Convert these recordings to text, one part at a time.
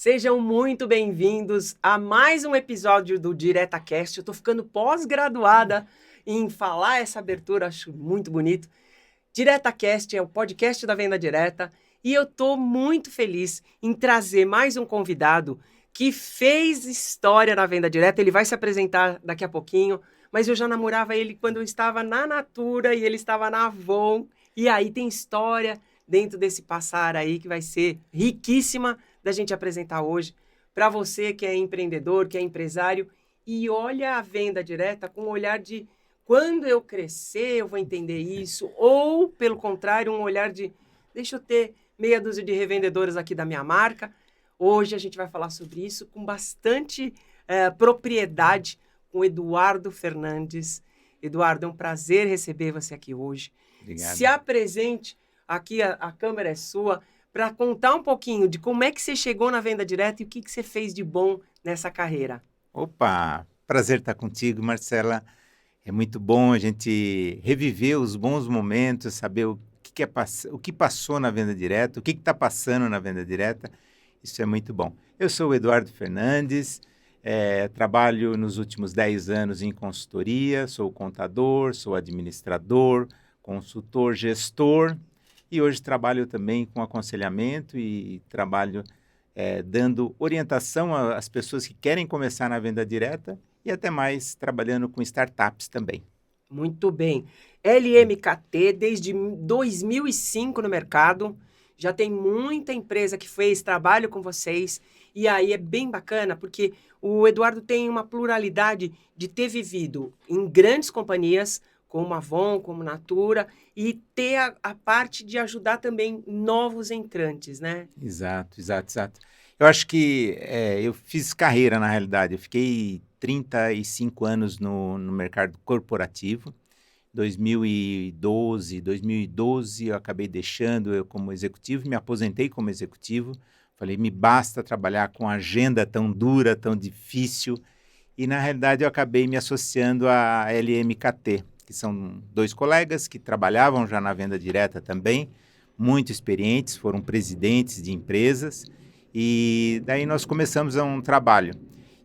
Sejam muito bem-vindos a mais um episódio do DiretaCast. Eu estou ficando pós-graduada em falar essa abertura, acho muito bonito. DiretaCast é o podcast da Venda Direta e eu estou muito feliz em trazer mais um convidado que fez história na Venda Direta. Ele vai se apresentar daqui a pouquinho, mas eu já namorava ele quando eu estava na Natura e ele estava na Avon. E aí tem história dentro desse passar aí que vai ser riquíssima da gente apresentar hoje para você que é empreendedor, que é empresário e olha a venda direta com um olhar de quando eu crescer eu vou entender isso, ou pelo contrário, um olhar de deixa eu ter meia dúzia de revendedores aqui da minha marca. Hoje a gente vai falar sobre isso com bastante propriedade com o Eduardo Fernandes. Eduardo, é um prazer receber você aqui hoje. Obrigado. Se apresente, aqui a câmera é sua, para contar um pouquinho de como é que você chegou na venda direta e o que você fez de bom nessa carreira. Opa, prazer estar contigo, Marcela. É muito bom a gente reviver os bons momentos, saber o que passou na venda direta, o que está passando na venda direta. Isso é muito bom. Eu sou o Eduardo Fernandes, trabalho nos últimos 10 anos em consultoria, sou contador, sou administrador, consultor, gestor. E hoje trabalho também com aconselhamento e trabalho dando orientação às pessoas que querem começar na venda direta e até mais trabalhando com startups também. Muito bem. LMKT desde 2005 no mercado, já tem muita empresa que fez trabalho com vocês e aí é bem bacana porque o Eduardo tem uma pluralidade de ter vivido em grandes companhias, como Avon, como Natura, e ter a parte de ajudar também novos entrantes, né? Exato. Eu acho que eu fiz carreira, na realidade. Eu fiquei 35 anos no mercado corporativo. 2012 eu acabei deixando eu como executivo, me aposentei como executivo. Falei, me basta trabalhar com agenda tão dura, tão difícil. E, na realidade, eu acabei me associando à LMKT, que são 2 colegas que trabalhavam já na venda direta também, muito experientes, foram presidentes de empresas, e daí nós começamos um trabalho.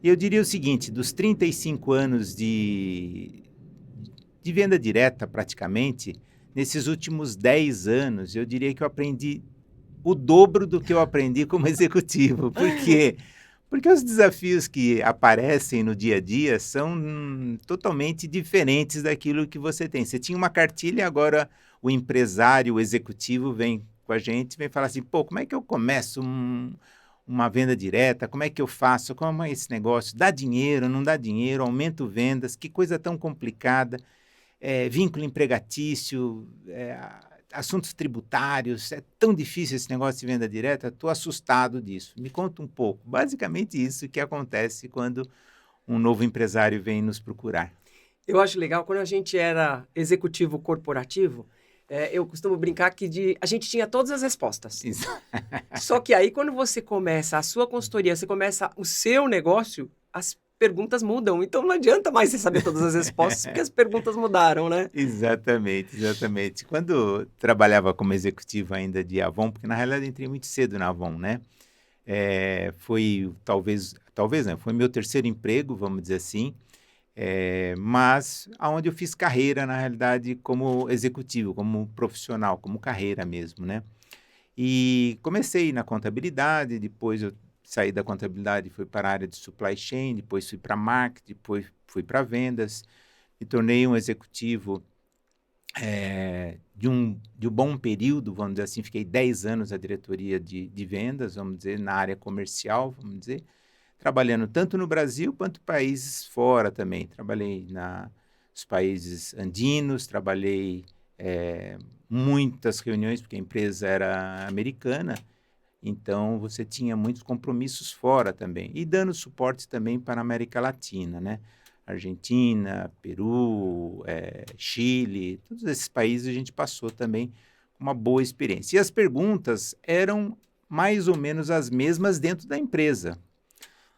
E eu diria o seguinte, dos 35 anos de venda direta, praticamente, nesses últimos 10 anos, eu diria que eu aprendi o dobro do que eu aprendi como executivo, porque os desafios que aparecem no dia a dia são totalmente diferentes daquilo que você tem. Você tinha uma cartilha, agora o empresário, o executivo vem com a gente, vem falar assim, pô, como é que eu começo uma venda direta? Como é que eu faço? Como é esse negócio? Dá dinheiro, não dá dinheiro? Aumento vendas? Que coisa tão complicada. Vínculo empregatício, assuntos tributários, é tão difícil esse negócio de venda direta, estou assustado disso. Me conta um pouco. Basicamente isso que acontece quando um novo empresário vem nos procurar. Eu acho legal, quando a gente era executivo corporativo, eu costumo brincar que a gente tinha todas as respostas. Isso. Só que aí, quando você começa a sua consultoria, você começa o seu negócio, as perguntas mudam. Então, não adianta mais você saber todas as respostas, porque as perguntas mudaram, né? Exatamente. Quando trabalhava como executivo ainda de Avon, porque na realidade entrei muito cedo na Avon, né? Foi talvez não, foi meu terceiro emprego, vamos dizer assim, mas aonde eu fiz carreira, na realidade, como executivo, como profissional, como carreira mesmo, né? E comecei na contabilidade, depois eu saí da contabilidade e fui para a área de supply chain, depois fui para marketing, depois fui para vendas, me tornei um executivo de um bom período, vamos dizer assim, fiquei 10 anos na diretoria de vendas, vamos dizer, na área comercial, vamos dizer, trabalhando tanto no Brasil quanto países fora também. Trabalhei nos países andinos, trabalhei muitas reuniões, porque a empresa era americana, então você tinha muitos compromissos fora também. E dando suporte também para a América Latina, né? Argentina, Peru, Chile, todos esses países a gente passou também uma boa experiência. E as perguntas eram mais ou menos as mesmas dentro da empresa.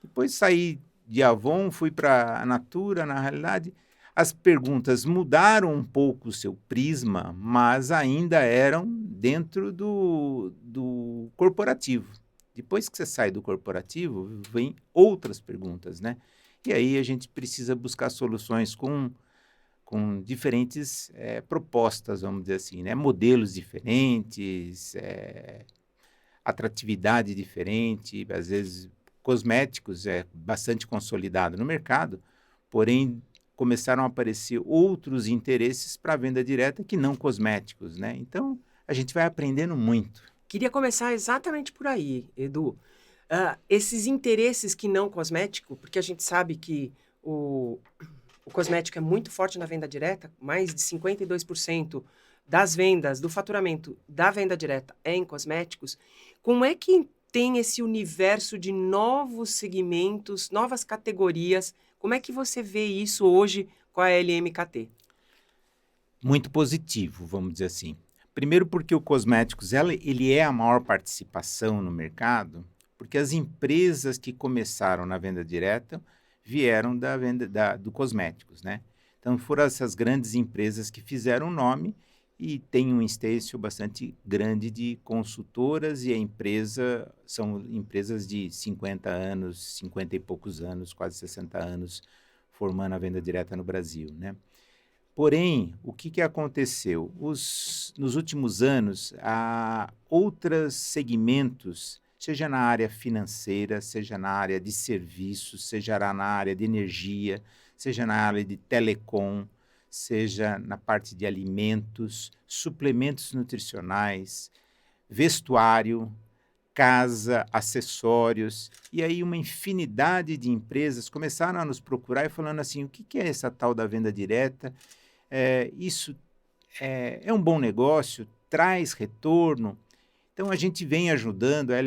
Depois saí de Avon, fui para a Natura, na realidade, as perguntas mudaram um pouco o seu prisma, mas ainda eram dentro do corporativo, Depois que você sai do corporativo, vem outras perguntas, né? E aí a gente precisa buscar soluções com diferentes propostas, vamos dizer assim, né? Modelos diferentes, atratividade diferente, às vezes cosméticos é bastante consolidado no mercado, porém começaram a aparecer outros interesses para a venda direta que não cosméticos, né? Então, a gente vai aprendendo muito. Queria começar exatamente por aí, Edu. Esses interesses que não cosmético, porque a gente sabe que o cosmético é muito forte na venda direta, mais de 52% das vendas, do faturamento da venda direta é em cosméticos. Como é que tem esse universo de novos segmentos, novas categorias? Como é que você vê isso hoje com a LMKT? Muito positivo, vamos dizer assim. Primeiro porque o cosméticos, ele é a maior participação no mercado, porque as empresas que começaram na venda direta vieram da venda do cosméticos, né? Então foram essas grandes empresas que fizeram o nome e tem um extenso bastante grande de consultoras e são empresas de 50 anos, 50 e poucos anos, quase 60 anos, formando a venda direta no Brasil, né? Porém, o que aconteceu? Nos últimos anos, há outros segmentos, seja na área financeira, seja na área de serviços, seja na área de energia, seja na área de telecom, seja na parte de alimentos, suplementos nutricionais, vestuário, casa, acessórios, e aí uma infinidade de empresas começaram a nos procurar e falando assim, o que é essa tal da venda direta? Isso é um bom negócio, traz retorno. Então, a gente vem ajudando, a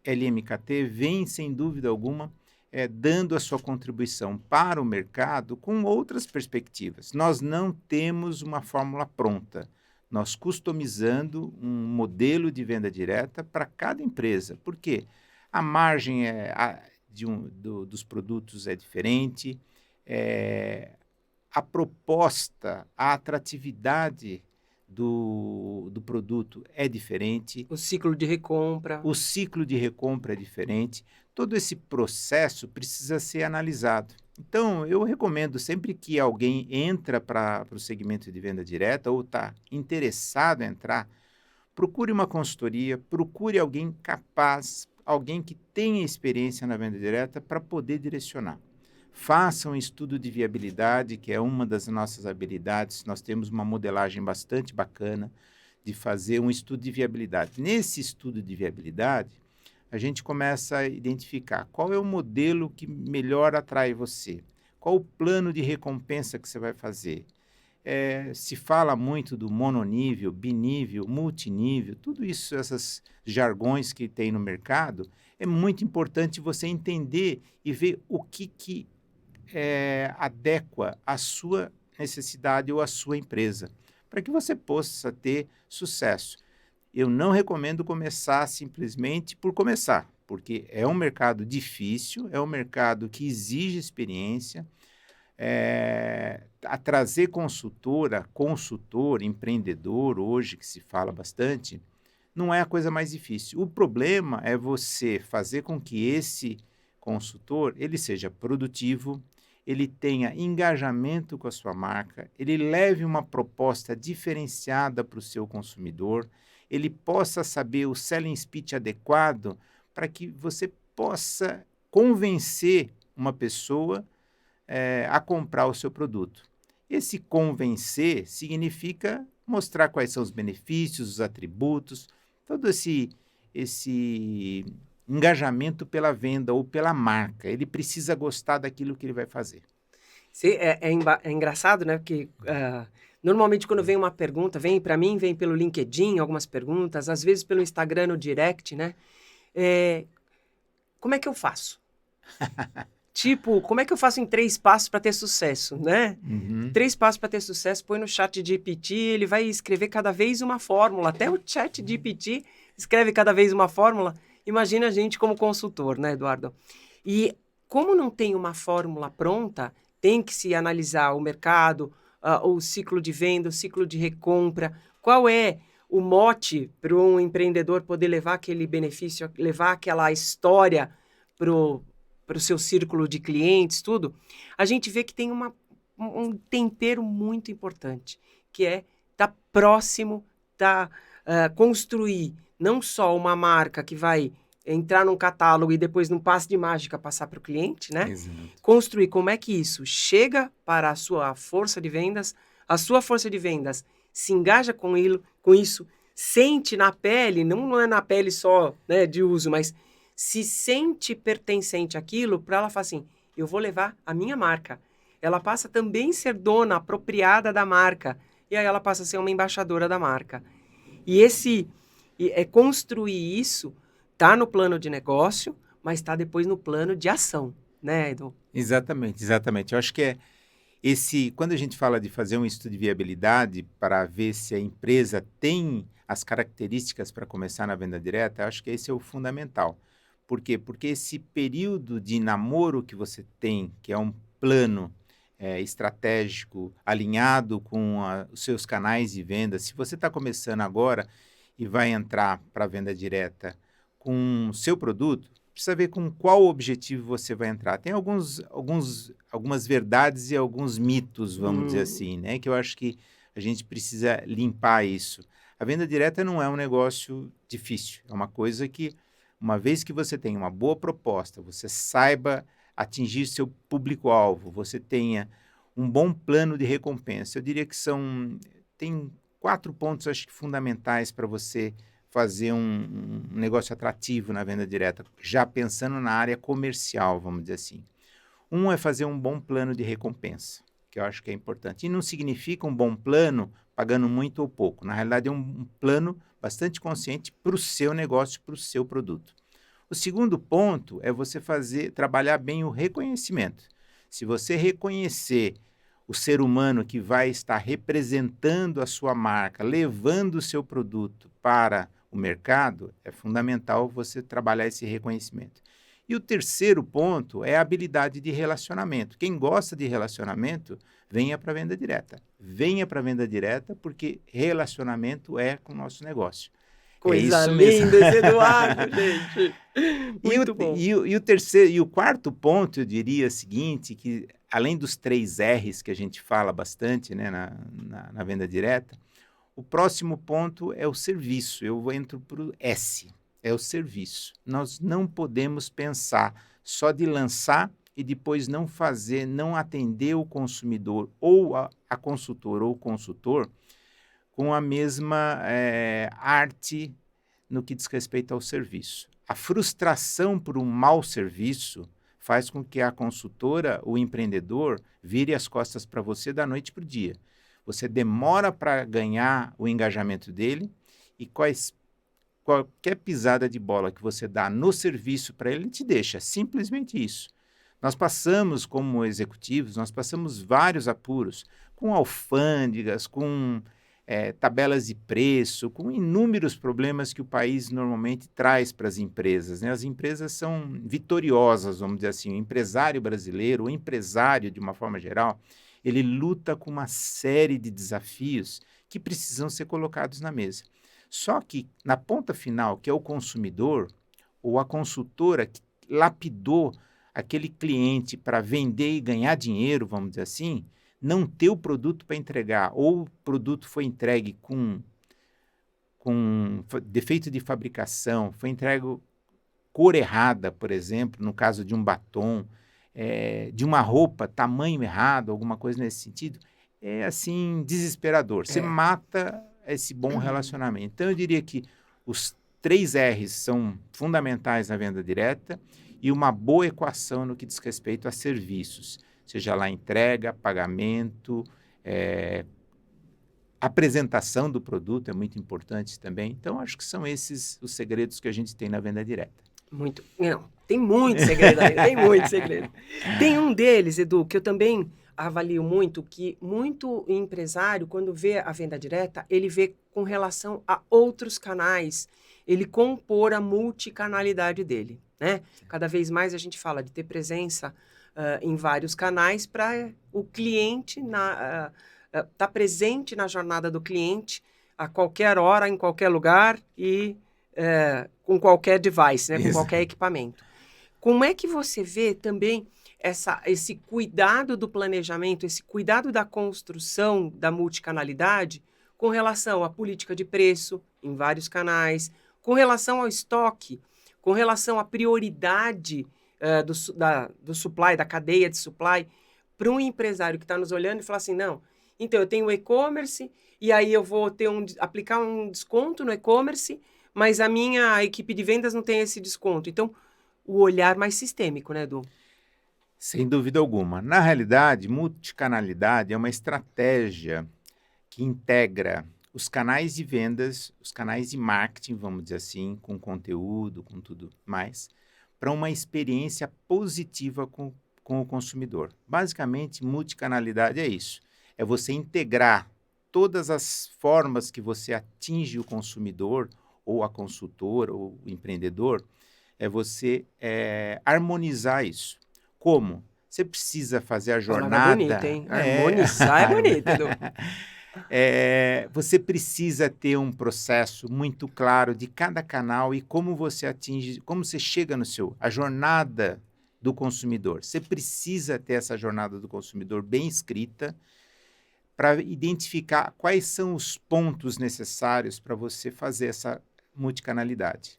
LMKT vem, sem dúvida alguma, dando a sua contribuição para o mercado com outras perspectivas. Nós não temos uma fórmula pronta. Nós customizando um modelo de venda direta para cada empresa. Por quê? A margem dos produtos é diferente, a proposta, a atratividade do produto é diferente. O ciclo de recompra. O ciclo de recompra é diferente. Todo esse processo precisa ser analisado. Então, eu recomendo sempre que alguém entra para o segmento de venda direta ou está interessado em entrar, procure uma consultoria, procure alguém capaz, alguém que tenha experiência na venda direta para poder direcionar. Faça um estudo de viabilidade, que é uma das nossas habilidades. Nós temos uma modelagem bastante bacana de fazer um estudo de viabilidade. Nesse estudo de viabilidade, a gente começa a identificar qual é o modelo que melhor atrai você, qual o plano de recompensa que você vai fazer. Se fala muito do mononível, binível, multinível, tudo isso, esses jargões que tem no mercado, é muito importante você entender e ver o que adequa à sua necessidade ou à sua empresa, para que você possa ter sucesso. Eu não recomendo começar simplesmente por começar, porque é um mercado difícil, é um mercado que exige experiência. A trazer consultor, empreendedor, hoje que se fala bastante, não é a coisa mais difícil. O problema é você fazer com que esse consultor ele seja produtivo, ele tenha engajamento com a sua marca, ele leve uma proposta diferenciada para o seu consumidor, ele possa saber o selling speech adequado para que você possa convencer uma pessoa a comprar o seu produto. Esse convencer significa mostrar quais são os benefícios, os atributos, todo esse engajamento pela venda ou pela marca. Ele precisa gostar daquilo que ele vai fazer. É engraçado, né? Porque normalmente quando vem uma pergunta, vem para mim, vem pelo LinkedIn algumas perguntas, às vezes pelo Instagram no direct, né? Como é que eu faço? Tipo, como é que eu faço em 3 passos para ter sucesso, né? 3 passos para ter sucesso, põe no chat GPT, ele vai escrever cada vez uma fórmula. Até o chat GPT escreve cada vez uma fórmula. Imagina a gente como consultor, né, Eduardo? E como não tem uma fórmula pronta, tem que se analisar o mercado, o ciclo de venda, o ciclo de recompra, qual é o mote para um empreendedor poder levar aquele benefício, levar aquela história para o seu círculo de clientes, tudo, a gente vê que tem um tempero muito importante, que é estar próximo, construir não só uma marca que vai entrar num catálogo e depois num passe de mágica passar para o cliente, né? Exato. Construir como é que isso chega para a sua força de vendas, a sua força de vendas se engaja com isso, sente na pele, não é na pele só, né, de uso, mas se sente pertencente àquilo, para ela falar assim, eu vou levar a minha marca. Ela passa também a ser dona apropriada da marca, e aí ela passa a ser uma embaixadora da marca. E construir isso, tá no plano de negócio, mas está depois no plano de ação, né, Edu? Exatamente, exatamente. Eu acho que quando a gente fala de fazer um estudo de viabilidade para ver se a empresa tem as características para começar na venda direta, eu acho que esse é o fundamental. Por quê? Porque esse período de namoro que você tem, que é um plano estratégico, alinhado com os seus canais de venda, se você está começando agora e vai entrar para a venda direta com o seu produto, precisa ver com qual objetivo você vai entrar. Tem algumas verdades e alguns mitos, vamos dizer assim, né? Que eu acho que a gente precisa limpar isso. A venda direta não é um negócio difícil. É uma coisa que, uma vez que você tem uma boa proposta, você saiba atingir seu público-alvo, você tenha um bom plano de recompensa. Eu diria que tem 4 pontos, acho que fundamentais para você fazer um negócio atrativo na venda direta, já pensando na área comercial, vamos dizer assim. Um é fazer um bom plano de recompensa, que eu acho que é importante. E não significa um bom plano pagando muito ou pouco. Na realidade, é um plano bastante consciente para o seu negócio, para o seu produto. O segundo ponto é você trabalhar bem o reconhecimento. Se você reconhecer o ser humano que vai estar representando a sua marca, levando o seu produto para o mercado, é fundamental você trabalhar esse reconhecimento. E o terceiro ponto é a habilidade de relacionamento. Quem gosta de relacionamento, venha para a venda direta. Venha para a venda direta porque relacionamento é com o nosso negócio. Coisa linda esse Eduardo, gente. Muito bom. E o terceiro e o quarto ponto, eu diria o seguinte, que além dos 3 R's que a gente fala bastante, né, na venda direta, o próximo ponto é o serviço. Eu entro para o S, é o serviço. Nós não podemos pensar só de lançar e depois não atender o consumidor ou a consultora ou o consultor com a mesma arte no que diz respeito ao serviço. A frustração por um mau serviço faz com que a consultora, o empreendedor, vire as costas para você da noite para o dia. Você demora para ganhar o engajamento dele e qualquer pisada de bola que você dá no serviço para ele te deixa. Simplesmente isso. Nós passamos, como executivos, vários apuros com alfândegas, com tabelas de preço, com inúmeros problemas que o país normalmente traz para as empresas, né? As empresas são vitoriosas, vamos dizer assim. O empresário brasileiro, o empresário de uma forma geral, ele luta com uma série de desafios que precisam ser colocados na mesa. Só que na ponta final, que é o consumidor, ou a consultora que lapidou aquele cliente para vender e ganhar dinheiro, vamos dizer assim, não ter o produto para entregar, ou o produto foi entregue com defeito de fabricação, foi entregue cor errada, por exemplo, no caso de um batom, de uma roupa, tamanho errado, alguma coisa nesse sentido, é assim, desesperador. Você mata esse bom relacionamento. Então, eu diria que os 3 R's são fundamentais na venda direta e uma boa equação no que diz respeito a serviços. Seja lá entrega, pagamento, apresentação do produto é muito importante também. Então, acho que são esses os segredos que a gente tem na venda direta. Não, tem muito segredo aí, tem muito segredo. Tem um deles, Edu, que eu também avalio muito, que muito empresário, quando vê a venda direta, ele vê com relação a outros canais, ele compor a multicanalidade dele, né? Cada vez mais a gente fala de ter presença em vários canais para o cliente estar presente na jornada do cliente, a qualquer hora, em qualquer lugar e com qualquer device, né? Com Exato. qualquer equipamento. Como é que você vê também esse cuidado do planejamento, esse cuidado da construção da multicanalidade com relação à política de preço em vários canais, com relação ao estoque, com relação à prioridade do supply, da cadeia de supply, para um empresário que está nos olhando e falar assim, não, então eu tenho o e-commerce e aí eu vou aplicar um desconto no e-commerce, mas a minha equipe de vendas não tem esse desconto. Então, o olhar mais sistêmico, né, Edu? Sem dúvida alguma. Na realidade, multicanalidade é uma estratégia que integra os canais de vendas, os canais de marketing, vamos dizer assim, com conteúdo, com tudo mais, para uma experiência positiva com o consumidor. Basicamente, multicanalidade é isso. É você integrar todas as formas que você atinge o consumidor, ou a consultora, ou o empreendedor, é você harmonizar isso. Como? Você precisa fazer a Palavra bonita, jornada. hein? Harmonizar é bonito, Edu. Você precisa ter um processo muito claro de cada canal e como você atinge, como você chega a jornada do consumidor. Você precisa ter essa jornada do consumidor bem escrita para identificar quais são os pontos necessários para você fazer essa multicanalidade.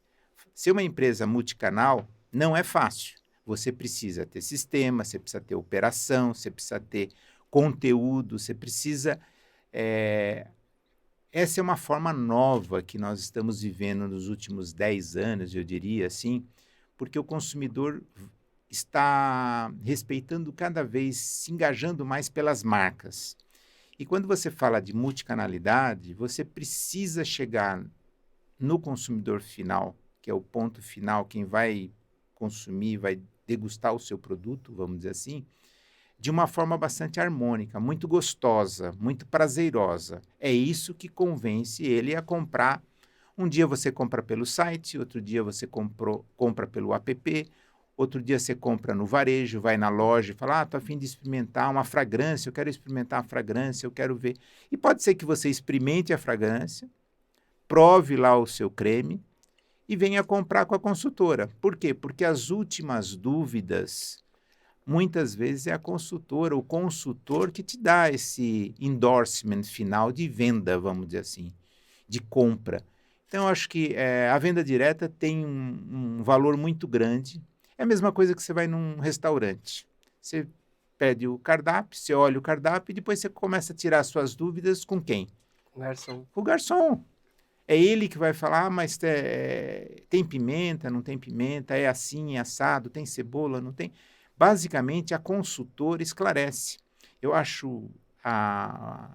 Ser uma empresa multicanal não é fácil. Você precisa ter sistema, você precisa ter operação, você precisa ter conteúdo, você precisa... Essa é uma forma nova que nós estamos vivendo nos últimos 10 anos, eu diria assim, porque o consumidor está respeitando cada vez, se engajando mais pelas marcas. E quando você fala de multicanalidade, você precisa chegar no consumidor final, que é o ponto final, quem vai consumir, vai degustar o seu produto, vamos dizer assim, de uma forma bastante harmônica, muito gostosa, muito prazerosa. É isso que convence ele a comprar. Um dia você compra pelo site, outro dia você compra pelo app, outro dia você compra no varejo, vai na loja e fala, estou a fim de experimentar uma fragrância, eu quero experimentar a fragrância, eu quero ver. E pode ser que você experimente a fragrância, prove lá o seu creme e venha comprar com a consultora. Por quê? Porque as últimas dúvidas, muitas vezes é a consultora, o consultor que te dá esse endorsement final de venda, vamos dizer assim, de compra. Então, eu acho que a venda direta tem um valor muito grande. É a mesma coisa que você vai num restaurante. Você pede o cardápio, você olha o cardápio e depois você começa a tirar suas dúvidas com quem? Com o garçom. Com o garçom. É ele que vai falar, mas tem pimenta, não tem pimenta, é assim, é assado, tem cebola, não tem... Basicamente, a consultora esclarece. Eu acho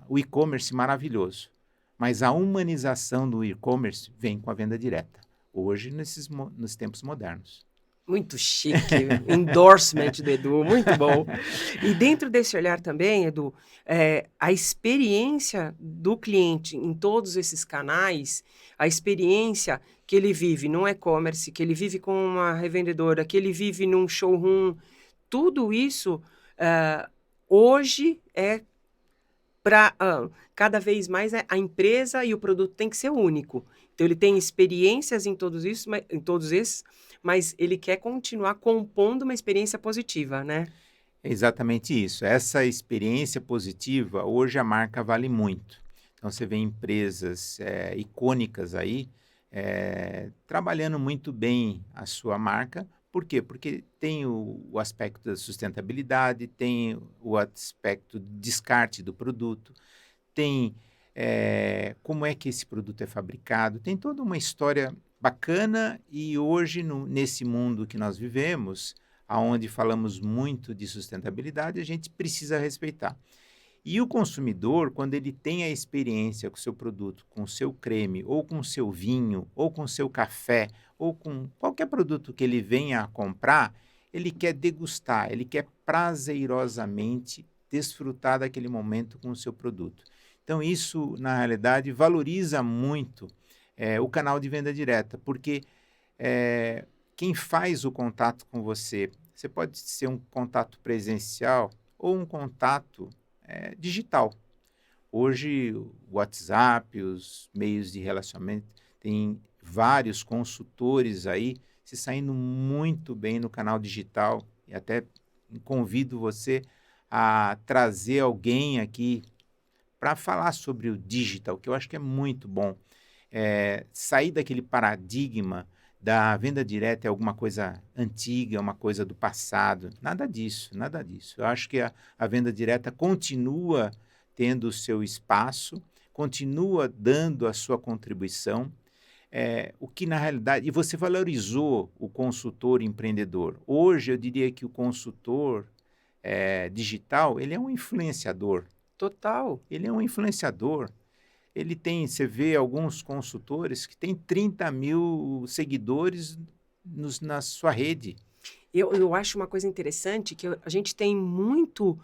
o e-commerce maravilhoso, mas a humanização do e-commerce vem com a venda direta, hoje nos tempos modernos. Muito chique, endorsement do Edu, muito bom. E dentro desse olhar também, Edu, a experiência do cliente em todos esses canais, a experiência que ele vive num e-commerce, que ele vive com uma revendedora, que ele vive num showroom, tudo isso hoje para cada vez mais a empresa e o produto tem que ser único. Então ele tem experiências em todos esses, mas ele quer continuar compondo uma experiência positiva, né? É exatamente isso. Essa experiência positiva, hoje a marca vale muito. Então você vê empresas icônicas aí trabalhando muito bem a sua marca. Por quê? Porque tem o aspecto da sustentabilidade, tem o aspecto de descarte do produto, tem como é que esse produto é fabricado, tem toda uma história bacana e hoje, nesse mundo que nós vivemos, onde falamos muito de sustentabilidade, a gente precisa respeitar. E o consumidor, quando ele tem a experiência com o seu produto, com o seu creme, ou com o seu vinho, ou com o seu café, ou com qualquer produto que ele venha a comprar, ele quer degustar, ele quer prazerosamente desfrutar daquele momento com o seu produto. Então, isso, na realidade, valoriza muito o canal de venda direta, porque quem faz o contato com você pode ser um contato presencial ou um contato digital. Hoje, o WhatsApp, os meios de relacionamento, tem vários consultores aí se saindo muito bem no canal digital. E até convido você a trazer alguém aqui para falar sobre o digital, que eu acho que é muito bom. Sair daquele paradigma da venda direta é alguma coisa antiga, é uma coisa do passado. Nada disso, nada disso. Eu acho que a venda direta continua tendo o seu espaço, continua dando a sua contribuição, o que na realidade... E você valorizou o consultor empreendedor. Hoje eu diria que o consultor digital, ele é um influenciador. Total. Ele é um influenciador. Ele tem, você vê alguns consultores que têm 30 mil seguidores na sua rede. Eu acho uma coisa interessante que a gente tem muito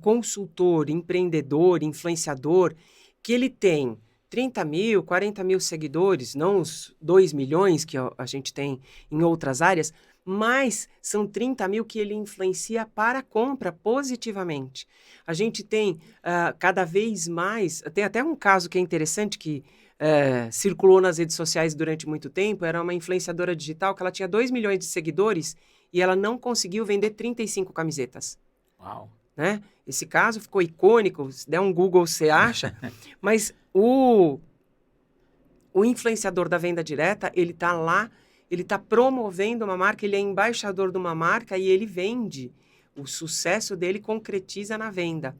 consultor, empreendedor, influenciador, que ele tem 30 mil, 40 mil seguidores, não os 2 milhões que a gente tem em outras áreas, mas são 30 mil que ele influencia para a compra positivamente. A gente tem cada vez mais, tem até um caso que é interessante que circulou nas redes sociais durante muito tempo, era uma influenciadora digital que ela tinha 2 milhões de seguidores e ela não conseguiu vender 35 camisetas. Uau! Né? Esse caso ficou icônico, se der um Google você acha, mas o influenciador da venda direta, ele está lá, ele está promovendo uma marca, ele é embaixador de uma marca e ele vende. O sucesso dele concretiza na venda.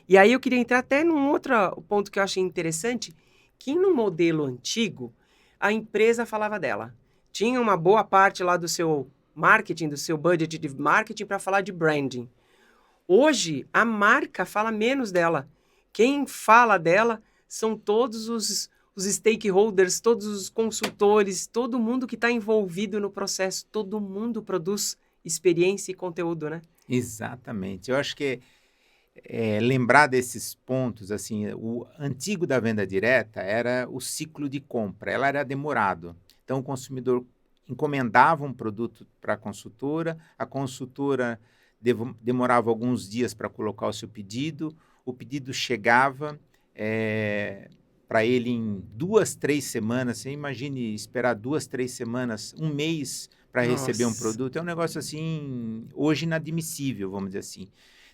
E aí eu queria entrar até num outro ponto que eu achei interessante, que no modelo antigo, a empresa falava dela. Tinha uma boa parte lá do seu marketing, do seu budget de marketing para falar de branding. Hoje, a marca fala menos dela. Quem fala dela são todos os stakeholders, todos os consultores, todo mundo que está envolvido no processo, todo mundo produz experiência e conteúdo, né? Exatamente. Eu acho que lembrar desses pontos, assim, o antigo da venda direta era o ciclo de compra, ela era demorado. Então, o consumidor encomendava um produto para a consultora demorava alguns dias para colocar o seu pedido, o pedido chegava para ele em 2, 3 semanas. Você imagine esperar 2, 3 semanas, um mês para receber um produto. É um negócio assim, hoje inadmissível, vamos dizer assim.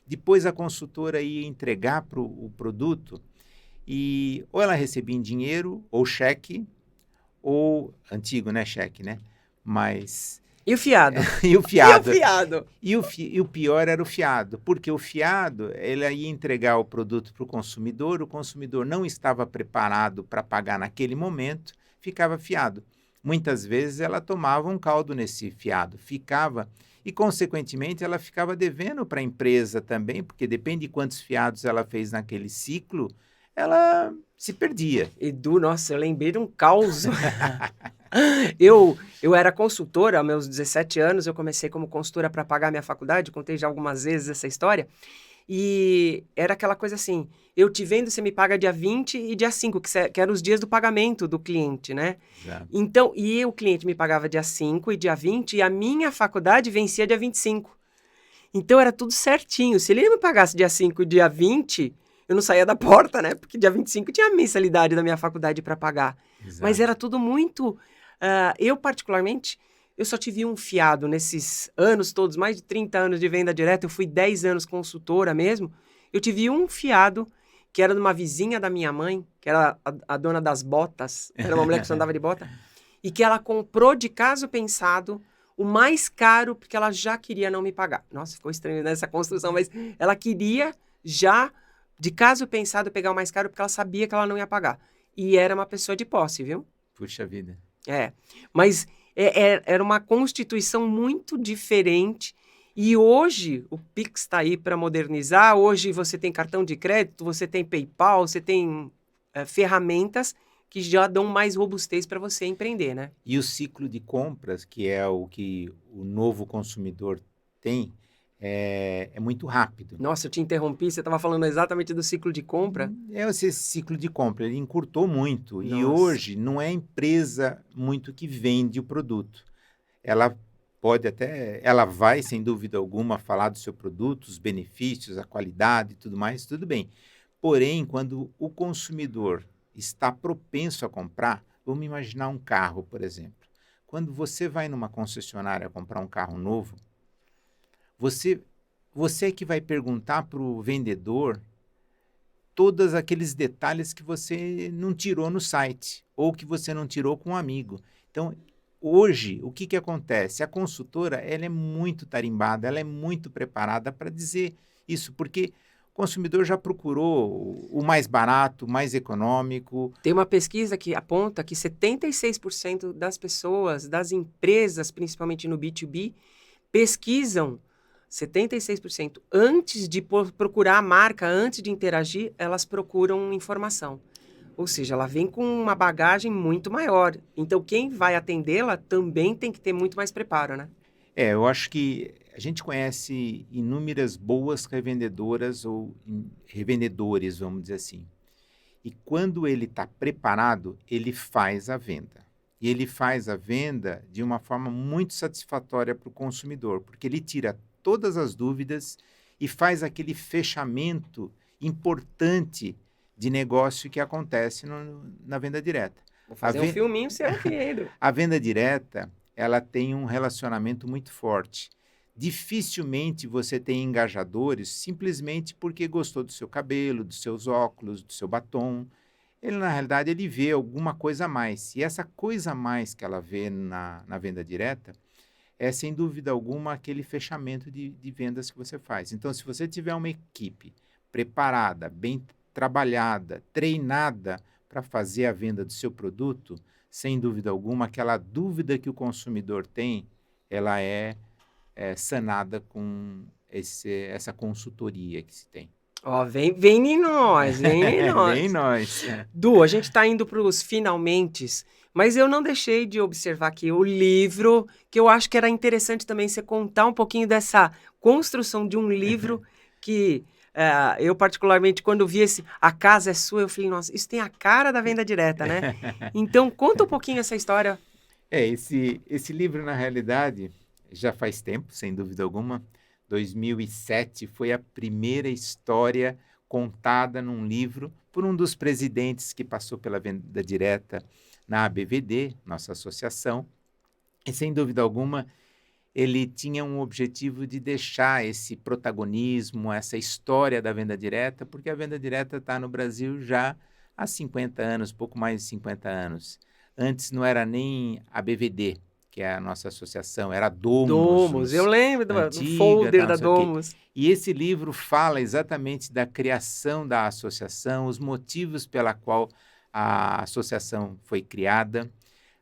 Depois a consultora ia entregar o produto e ou ela recebia em dinheiro, ou cheque, ou antigo, né? Cheque, né? Mas... E o fiado? E o fiado? E o fiado? E o pior era o fiado, porque o fiado, ele ia entregar o produto para o consumidor não estava preparado para pagar naquele momento, ficava fiado. Muitas vezes ela tomava um caldo nesse fiado, ficava, e consequentemente ela ficava devendo para a empresa também, porque depende de quantos fiados ela fez naquele ciclo, ela se perdia. Edu, nossa, eu lembrei de um caos. Eu era consultora, aos meus 17 anos, eu comecei como consultora para pagar minha faculdade, contei já algumas vezes essa história, e era aquela coisa assim, eu te vendo, você me paga dia 20 e dia 5, que eram os dias do pagamento do cliente, né? Exato. Então, e o cliente me pagava dia 5 e dia 20, e a minha faculdade vencia dia 25. Então, era tudo certinho. Se ele me pagasse dia 5 e dia 20, eu não saía da porta, né? Porque dia 25 tinha a mensalidade da minha faculdade para pagar. Exato. Mas era tudo muito... eu, particularmente, eu só tive um fiado nesses anos todos, mais de 30 anos de venda direta, eu fui 10 anos consultora mesmo, eu tive um fiado que era de uma vizinha da minha mãe, que era a dona das botas, era uma mulher que só andava de bota, e que ela comprou de caso pensado o mais caro, porque ela já queria não me pagar. Nossa, ficou estranho nessa construção, mas ela queria já, de caso pensado, pegar o mais caro, porque ela sabia que ela não ia pagar. E era uma pessoa de posse, viu? Puxa vida. Mas era uma constituição muito diferente e hoje o Pix está aí para modernizar, hoje você tem cartão de crédito, você tem PayPal, você tem ferramentas que já dão mais robustez para você empreender, né? E o ciclo de compras, que é o que o novo consumidor tem, é muito rápido. Nossa, eu te interrompi, você estava falando exatamente do ciclo de compra. Esse ciclo de compra, ele encurtou muito. Nossa. E hoje não é a empresa muito que vende o produto. Ela ela vai, sem dúvida alguma, falar do seu produto, os benefícios, a qualidade e tudo mais, tudo bem. Porém, quando o consumidor está propenso a comprar, vamos imaginar um carro, por exemplo. Quando você vai numa concessionária comprar um carro novo, você, você é que vai perguntar para o vendedor todos aqueles detalhes que você não tirou no site ou que você não tirou com um amigo. Então, hoje, o que acontece? A consultora ela é muito tarimbada, ela é muito preparada para dizer isso, porque o consumidor já procurou o mais barato, o mais econômico. Tem uma pesquisa que aponta que 76% das pessoas, das empresas, principalmente no B2B, pesquisam 76% antes de procurar a marca, antes de interagir, elas procuram informação. Ou seja, ela vem com uma bagagem muito maior. Então, quem vai atendê-la também tem que ter muito mais preparo, né? Eu acho que a gente conhece inúmeras boas revendedoras ou revendedores, vamos dizer assim. E quando ele está preparado, ele faz a venda. E ele faz a venda de uma forma muito satisfatória para o consumidor, porque ele tira todas as dúvidas e faz aquele fechamento importante de negócio que acontece na venda direta. Vou fazer um filminho seu aqui, Edu. A venda direta, ela tem um relacionamento muito forte. Dificilmente você tem engajadores simplesmente porque gostou do seu cabelo, dos seus óculos, do seu batom. Ele, na realidade, ele vê alguma coisa a mais. E essa coisa a mais que ela vê na venda direta é, sem dúvida alguma, aquele fechamento de vendas que você faz. Então, se você tiver uma equipe preparada, bem trabalhada, treinada para fazer a venda do seu produto, sem dúvida alguma, aquela dúvida que o consumidor tem, ela é sanada com essa consultoria que se tem. Ó, vem em nós, vem em nós. Vem em nós. Du, a gente está indo para os finalmentes, mas eu não deixei de observar aqui o livro, que eu acho que era interessante também você contar um pouquinho dessa construção de um livro que eu particularmente, quando vi A Casa é Sua, eu falei, nossa, isso tem a cara da venda direta, né? Então, conta um pouquinho essa história. Esse livro, na realidade, já faz tempo, sem dúvida alguma. 2007 foi a primeira história contada num livro por um dos presidentes que passou pela venda direta na ABVD, nossa associação. E, sem dúvida alguma, ele tinha um objetivo de deixar esse protagonismo, essa história da venda direta, porque a venda direta está no Brasil já há 50 anos, pouco mais de 50 anos. Antes não era nem a BVD, que é a nossa associação, era a Domus. Eu lembro do folder da Domus. E esse livro fala exatamente da criação da associação, os motivos pela qual a associação foi criada,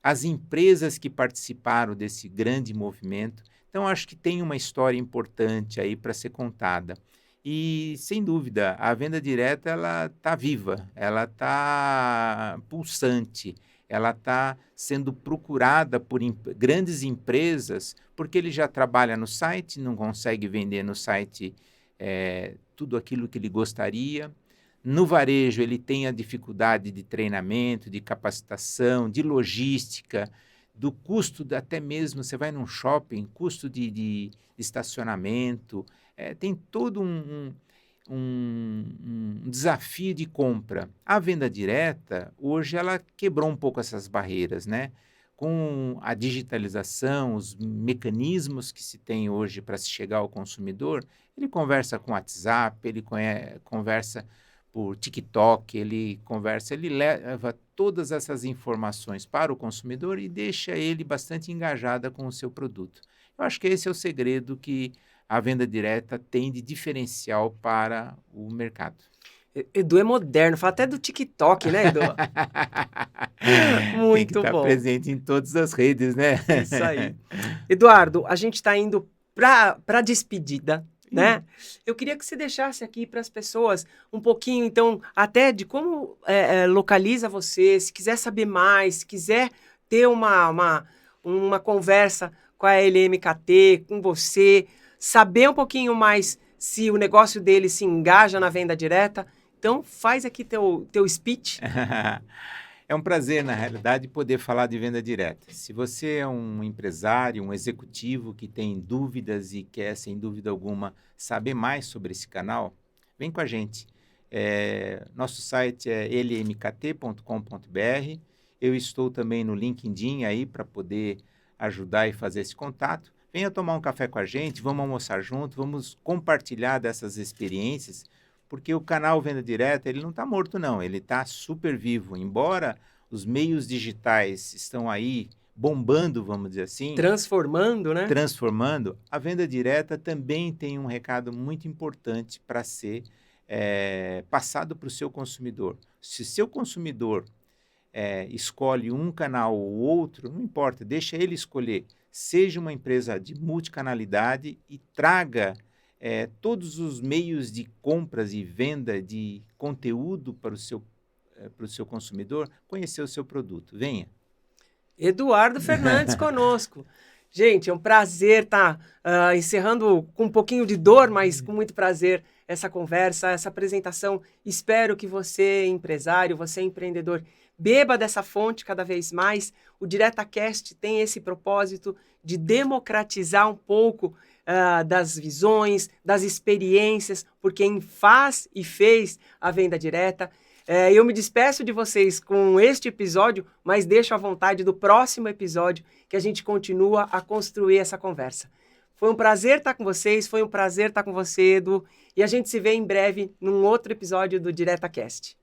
as empresas que participaram desse grande movimento. Então, acho que tem uma história importante aí para ser contada. E, sem dúvida, a venda direta ela está viva, ela está pulsante, ela está sendo procurada por grandes empresas, porque ele já trabalha no site, não consegue vender no site tudo aquilo que ele gostaria. No varejo, ele tem a dificuldade de treinamento, de capacitação, de logística, do custo, até mesmo, você vai num shopping, custo de estacionamento, tem todo um desafio de compra. A venda direta, hoje, ela quebrou um pouco essas barreiras, né? Com a digitalização, os mecanismos que se tem hoje para se chegar ao consumidor, ele conversa com WhatsApp, ele conversa por TikTok, ele leva todas essas informações para o consumidor e deixa ele bastante engajado com o seu produto. Eu acho que esse é o segredo que a venda direta tem de diferencial para o mercado. Edu é moderno, fala até do TikTok, né, Edu? Muito tem que estar presente em todas as redes, né? Isso aí. Eduardo, a gente está indo para a despedida, né? Eu queria que você deixasse aqui para as pessoas um pouquinho, então, até de como localiza você, se quiser saber mais, se quiser ter uma conversa com a LMKT, com você, saber um pouquinho mais se o negócio dele se engaja na venda direta. Então, faz aqui teu speech. É um prazer, na realidade, poder falar de venda direta. Se você é um empresário, um executivo que tem dúvidas e quer, sem dúvida alguma, saber mais sobre esse canal, vem com a gente. Nosso site é lmkt.com.br. Eu estou também no LinkedIn aí para poder ajudar e fazer esse contato. Venha tomar um café com a gente, vamos almoçar junto, vamos compartilhar dessas experiências, porque o canal Venda Direta, ele não está morto não, ele está super vivo. Embora os meios digitais estão aí bombando, vamos dizer assim. Transformando, né? Transformando, a venda direta também tem um recado muito importante para ser passado para o seu consumidor. Se seu consumidor escolhe um canal ou outro, não importa, deixa ele escolher. Seja uma empresa de multicanalidade e traga todos os meios de compras e venda de conteúdo para o seu consumidor conhecer o seu produto. Venha. Eduardo Fernandes conosco. Gente, é um prazer estar encerrando com um pouquinho de dor, mas com muito prazer essa conversa, essa apresentação. Espero que você, empresário, você, empreendedor, beba dessa fonte cada vez mais. O DiretaCast tem esse propósito de democratizar um pouco das visões, das experiências, por quem faz e fez a venda direta. Eu me despeço de vocês com este episódio, mas deixo à vontade do próximo episódio que a gente continua a construir essa conversa. Foi um prazer estar com vocês, foi um prazer estar com você, Edu, e a gente se vê em breve num outro episódio do DiretaCast.